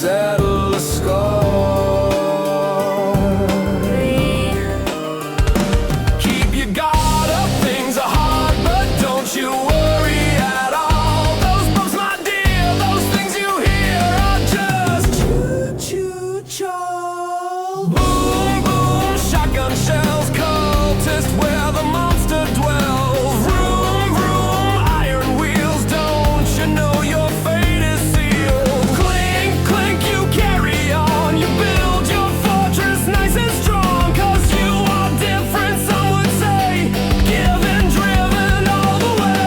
settle the score. Keep your guard up, things are hard, but don't you worry at all. Those bumps, my dear, those things you hear are just Choo-Choo Charles. Boom, boom, shotgun shells, cultist where the monster dwells. Vroom, vroom, iron wheels, don't you know your fate is sealed? Clink, clink, you carry on, you build your fortress nice and strong. 'Cause you are different, some would say, given, driven all the way.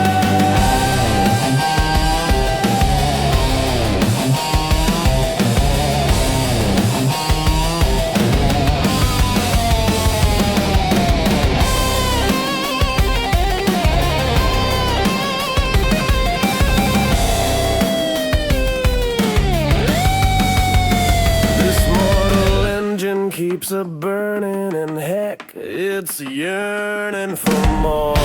This mortal engine keeps a burning, and heck, it's yearning for more.